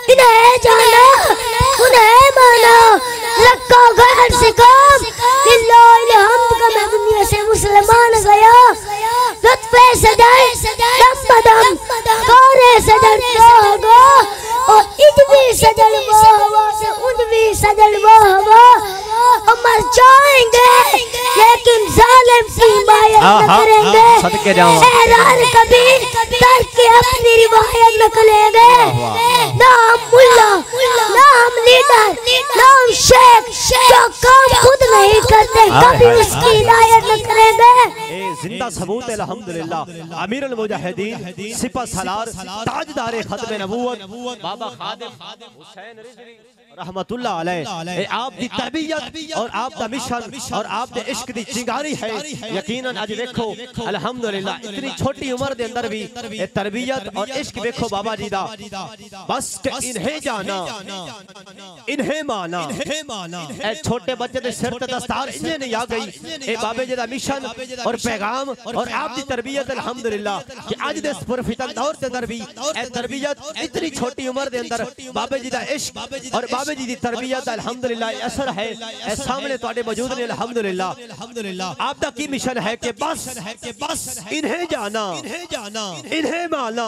इन्हें जाना उन्हें माना, रखा घर से काम, लिल्लाह हम का मैं दुनिया से मुसलमान गया। लुत्फ़े सजद दम कारे सजद होगा और इतनी सजद वाह से उनवी सजद वाह। मर जाएंगे लेकिन जालिम की हिमायत न करेंगे। एहरार कभी करके अपनी रिवायत न करेंगे। ना हम मुल्ला ना हम लीडर ना हम शेख जो काम खुद नहीं करते कभी उसकी हिदायत न करेंगे। जिंदा सबूत अल्हम्दुलिल्लाह अमीर अल मुजाहिदीन सिपह सालार ताजदार खत्म नबूवत बाबा खादिम हुसैन रिजवी रहमतुल्लाह अलैह। आप दी तरबियत और आप दा मिशन और आप दे इश्क दी चिंगारी है। यकीनन आज देखो अल्हम्दुलिल्लाह इतनी छोटी उम्र दे अंदर भी ये तरबियत और इश्क देखो बाबा जी दा। बस के इन्हें जाना इन्हें माना, ए छोटे बच्चे दे सिर ते दस्तार इन्हें नहीं आ गई। ए बाबे जी दा मिशन और पैगाम और आप दी तरबियत अल्हम्दुलिल्लाह कि आज दे पुरफितन दौर दे अंदर भी ए तरबियत इतनी छोटी उम्र दे अंदर बाबे जी दा इश्क और बाबे जी दी तरबियत अल्हम्दुलिल्लाह असर है। ए सामने तुम्हारे मौजूद ने अल्हम्दुलिल्लाह। आप दा की मिशन है कि बस इन्हें जाना इन्हें माना।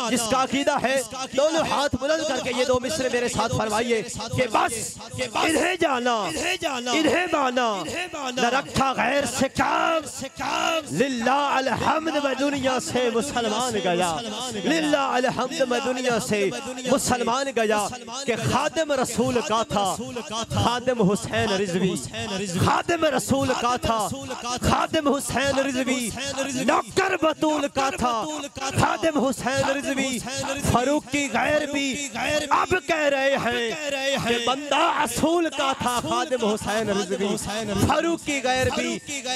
जिसका अकीदा है दोनों हाथ बुलंद करके ये दो मिसरे मेरे साथ फरमाइए कि बस इन्हें जाना इन्हें माना, न रखा गैर से काम, लिल्लाह अलहम्द मैं दुनिया से मुसलमान गया, लिल्लाह अलहम्द मैं दुनिया से मुसलमान गया। कि खादिम रसूल का था खादिम हुसैन रिजवी, खादिम रसूल का था खादिम हुसैन रिजवी, नौकर बतूल का था खादिम हुसैन रिजवी। फारूक की गैर भी अब कह रहे हैं कि बंदा असूल का था खादिम हुसैन रिजवी। फारूक की गैर भी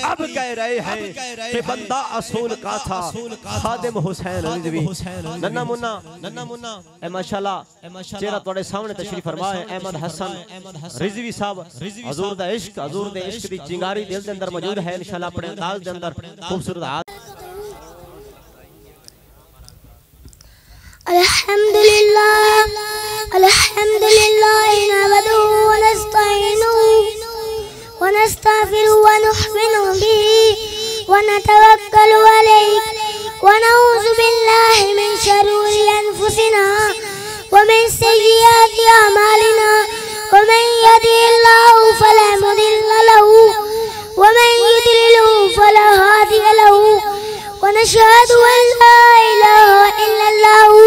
अब कह रहे हैं कि बंदा असूल का था खादिम हुसैन रिजवी। नन्ना मुन्ना ए माशाल्लाह चेहरा तुम्हारे सामने तशरीफ फरमाए अहमद हसन रिजवी साहब। हजूर दा इश्क हजूर दे इश्क दी चिंगारी दिल दे अंदर मौजूद है। इंशाल्लाह अपने अंदाज दे अंदर खूबसूरत हाथ। अल्हम्दुलिल्लाह अल्हम्दुलिल्लाह नहमदुहु व नस्तईनुहु व नस्तगफिरुहु व नु'मिनु बिही व नतवक्कलु अलैहि व नऊज़ु बिल्लाहि मिन शुरूरि अनफुसिना व मिन सय्यिआति अमालिना। वमन यहदिहिल्लाहु फला मुदिल्ल लहु व मन युद्लिलहु फला हादिय लहु। व नशहदु अन ला इलाहा इल्लल्लाहु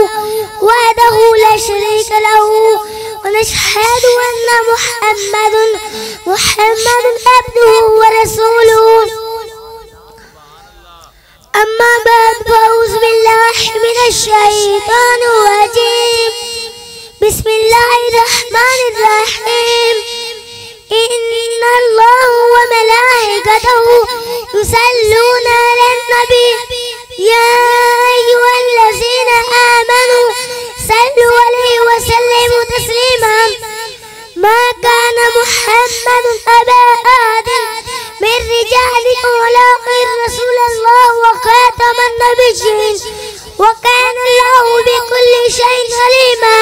वहदहु ला शरीका लहु व नशहदु अन्न मुहम्मदन अब्दुहु व रसूलुहु। अम्मा बाद फअऊज़ु बिल्लाहि मिनश शैतानिर रजीम। बिस्मिल्लाहिर रहमानिर रहीम। इन्नल्लाह व मलाइकतहु युसल्लूना अलन नबी या अय्युहल्लज़ीना आमनू सल्लु अलैहि व सल्लिमू तस्लीमा। मा कान मुहम्मदुन अबा अहदिन मिन रिजालिकुम वलाकिन रसूलल्लाह व खातमन नबिय्यीन व कान अल्लाहु बिकुल्ली शैइन अलीमा।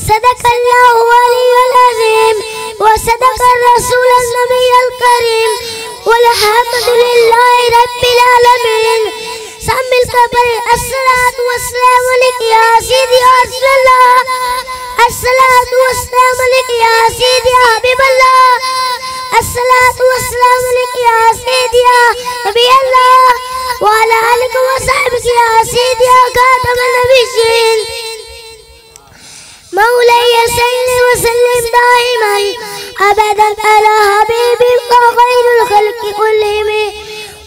सदक़ल्लाहु अलियुल अज़ीम व सदक़र रसूलुन नबियुल करीम वल्हम्दुलिल्लाहि रब्बिल आलमीन। सब मिलकर पढ़े अस्सलातु वस्सलामु अलैका या सय्यदी या रसूलल्लाह, अस्सलातु वस्सलामु अलैका या सय्यदी या हबीबल्लाह, अस्सलातु वस्सलामु अलैका या सय्यदी या नबीयल्लाह व अला आलिका व सहबिका या सय्यदी या खातमन नबिय्यीन। मौलाया सल्लि व सल्लिम दाइमन अबदन अला हबीबिका खैरुल खल्क़ि कुल्लिहिम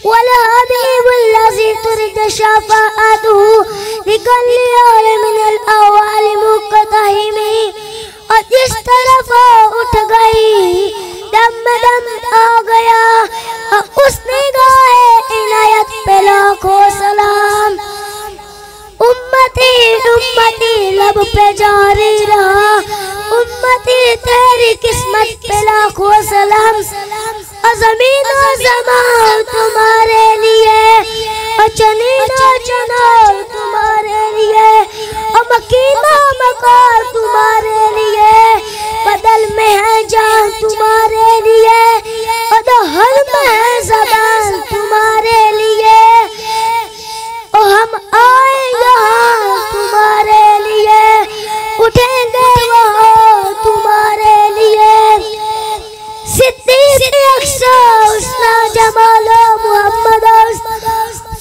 वल हबीबुल्लज़ी तुरिद शफ़ाअतुहु लिकुल्लि यौमिन मिनल अहवालि मुक़तहिम। और जिस तरफ उठ गई दम आ गया उसने गाए इनायत पे लाखों सलाम। उम्मती उम्मती लब पे जारी रहा, उम्मती तेरी किस्मत पे लाखों सलाम। ज़मीन ज़मान तुम्हारे लिए और चनीना चनार तुम्हारे लिए और मकीना मकार तुम्हारे लिए, बदल में है जान तुम्हारे लिए, हल में है ज़बान तुम्हारे लिए। ओ हम आए यहाँ तुम्हारे लिए, उठेंगे वहाँ तुम्हारे लिए। सिद्दीक़ अक्सा हुस्ना जमालो मोहम्मद,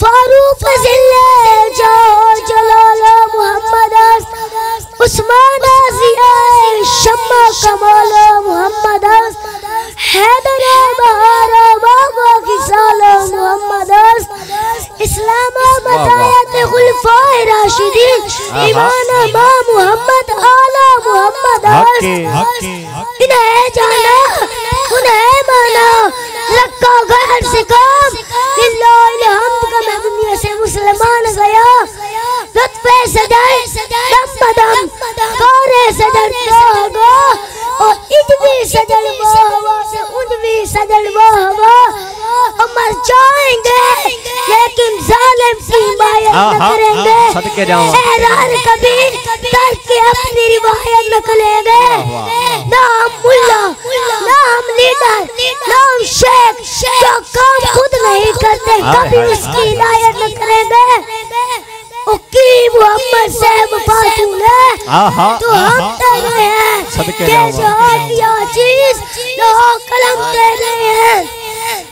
फारूक ज़िल्ले जाओ जलालो मोहम्मद, उस्मान ज़िया शम्मा कमालो मोहम्मद, हैदर बहारो बागो किसालो मोहम्मद, इस्लाम मतायत खुलफाए राशिदीन, ईमान मा मोहम्मद आला मोहम्मद। इन्हें जाना उन्हें माना, लक्का गैर से काम, लिल्लाहिल हम्द का मैं दुनिया से मुसलमान गया। लुत्फ़े सदर दम बदम कारे सदर होगा, और इजवी सदर वाह से उजवी सदर वाह, और मर जाएंगे लेकिन जालिम की हिमायत न करेंगे। एहरार कभी करके अपनी रिवायत न करेंगे। ना हम मुल्ला, ना हम लीडर, ना हम शेख, जो काम खुद नहीं करते कभी उसकी हिदायत न करेंगे। मोहम्मद से वफा तूने तो हम तेरे हैं, के जहां की चीज लोहा कलम तेरे हैं।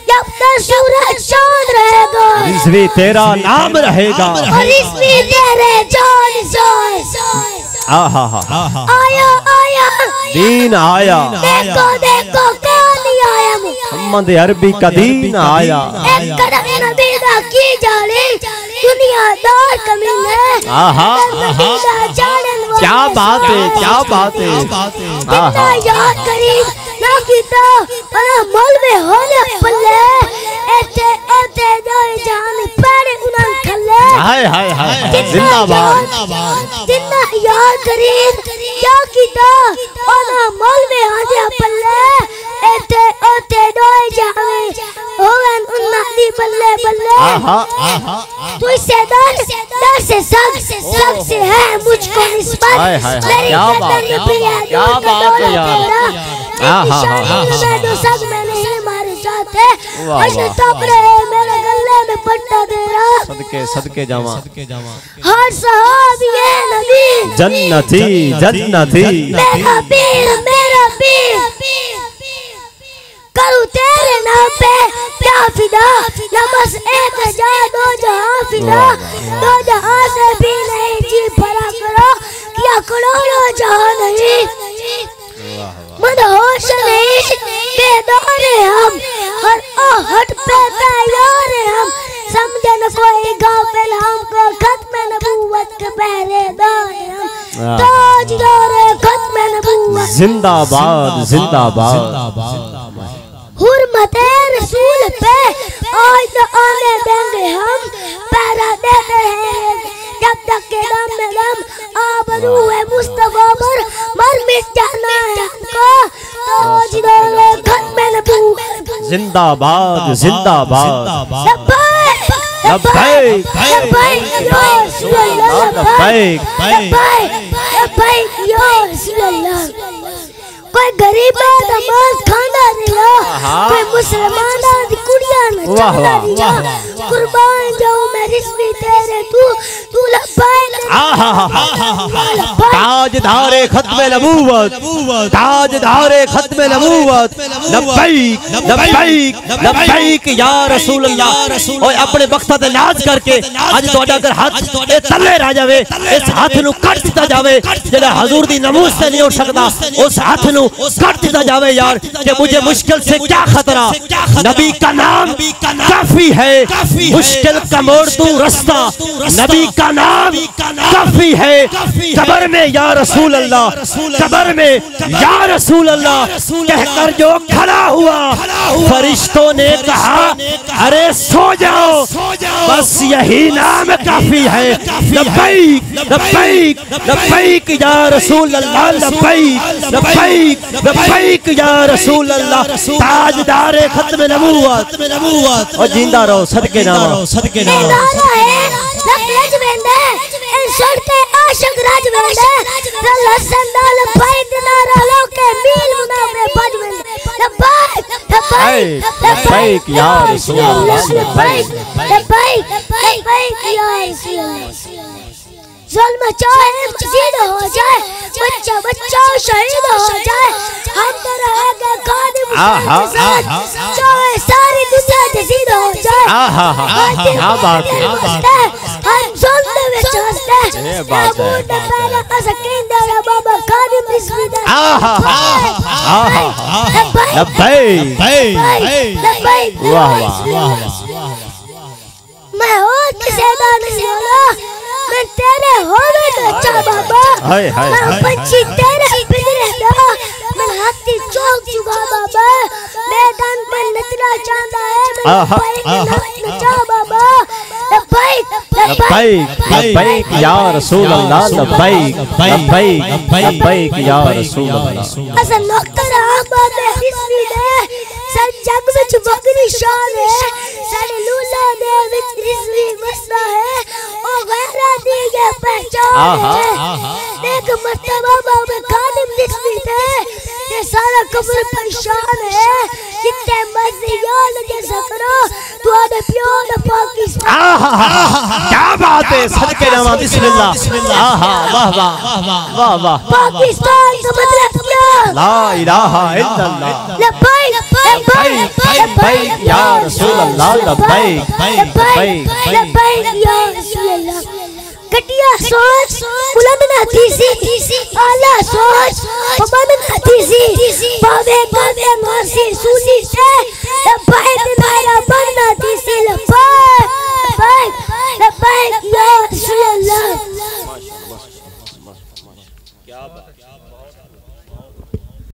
जब तक सूरज चांद रहेगा, रिज़वी तेरा नाम रहेगा, और रिज़वी तेरे जान आया आया दीन आया, देखो देखो कौन आया, मोहम्मद अरबी का दीन आया। एक कदम नबी दा की जाने दुनियादार कमीने, क्या बात है, क्या बात है। कितना याद करीब ना कीता अना मल में होने पल्ले, ऐसे ऐसे जाए जान पैरे उन्हें खल्ले। हाय हाय हाय जिंदाबाद। कितना याद करीब क्या कीता अना मल में होने पल्ले, ऐसे ऐसे जाए जाने होवन उन्हें दी बल्ले बल्ले। तू इससे डर से सग से है मुझको निस्बत, मेरी गर्दन पे है क्या बात है यार। जो सग में नहीं मारे जाते, ऐसे तबरे मेरे गले में पट्टा दे रहा। सदके सदके जावा, हर सहाबी है नबी जन्नती जन्नती, मेरा पीर करूँ तेरे नाम पे क्या फिदा, नमस एक जा दो जहां फिदा, दो जहां से भी नहीं जी भरा करो, क्या करोड़ों जहां नहीं। मदहोश नहीं बेदार हम, और आहट पे तैयार हम, समझे न कोई गाफिल हमको खत्म नबूवत के पहरेदार हम, ताजदार खत्म नबूवत। जिंदाबाद जिंदाबाद। हुर्मते रसूल पे आज तो आने देंगे हम, पैरा देते हैं जब तक के दम में दम, आबरू है मुस्तफा पर मर मिट जाना है हमको, ताजदार खत्म नबूवत। जिंदाबाद जिंदाबाद। लब्बैक लब्बैक लब्बैक या रसूल अल्लाह, लब्बैक लब्बैक या रसूल अल्लाह। कोई गरीब नमाज खाना रिया, कोई मुसलमान दी कुड़ियां नचाना रिया, कुर्बान जाऊं मैं रिज़वी तेरे तू लब्बैक। ताजदारे खत्म नबूवत, ताजदारे खत्म नबूवत, लब्बैक लब्बैक लब्बैक या रसूल अल्लाह। और अपने वक्ता ते नाज करके आज तोड़ा अगर हाथ ए तले रा जावे, इस हाथ नु कट दिता जावे, जेड़ा हुजूर दी नमूज से नहीं उठ सकदा, उस हाथ नु कट दिता जावे यार, कि मुझे मुश्किल से क्या खतरा, नबी का नाम काफी है, मुश्किल का मोड़ तू रास्ता, नबी का नाम काफी है। कब्र में या रसूल अल्लाह, कब्र में या रसूल अल्लाह कहकर जो खड़ा हुआ, फरिश्तों ने कहा अरे सो जाओ, बस यही नाम काफी है। लब्बैक लब्बैक लब्बैक या रसूल अल्लाह, लब्बैक लब्बैक लब्बैक या रसूल अल्लाह। ताजदारे खत्म नबूवत, और जिंदा रहो सदके नामा, सदके नामा। आशिक राजवेंदे रल हसन दाल भाई दिनारा लोके मील मुना में भजवेंदे लब्बाइक लब्बाइक या रसूल अल्लाह लब्बाइक लब्बाइक लब्बाइक या रसूल अल्लाह जुल्म चाहे मजीद हो जाए बच्चा बच्चा शहीद हो जाए हम रहेंगे खादिम चाहे सारी दुनिया जसीद हो जाए क्या बात है हम जुल्म में हंसते ये बात है पहले असकींदर बाबा खादिम बिस्मिल्लाह लब्बैक लब्बैक वाह वाह मैं और किसे नहीं होला मैं तेरे होवे तो अच्छा बाबा मैं पंछी तेरे पिंजरे में मैं हाथी चौक चुका बाबा मैदान पर नचना चाहता है मैं नचा बाबा लब्बैक लब्बैक लब्बैक या रसूल अल्लाह लब्बैक लब्बैक लब्बैक या रसूल अल्लाह असल नौकर आबा में हिस्सी दे सर जग विच वकरी शान है सारे लूला दे विच हिस्सी वसदा है ओ गैरा दी के पहचान है देख मर्तबा बाबा खादिम हिस्सी दे ये सारा कब्र परेशान है जितने मर्जी याद लगे सकरो तू आदे प्योर पाकिस्तान क्या बात है सदके जावा बिस्मिल्लाह वाह वाह वाह वाह पाकिस्तान का मतलब क्या ला इलाहा इल्लल्लाह लब्बैक लब्बैक या रसूल अल्लाह लब्बैक लब्बैक लब्बैक या रसूल अल्लाह घटिया सोच बुलंद ना थीसी आला सोच बुलंद ना थीसी बाबे बाबे मासी सूली से लब्बैक मेरा बनना थीसी लब्बैक लब्बैक या रसूल अल्लाह क्या बात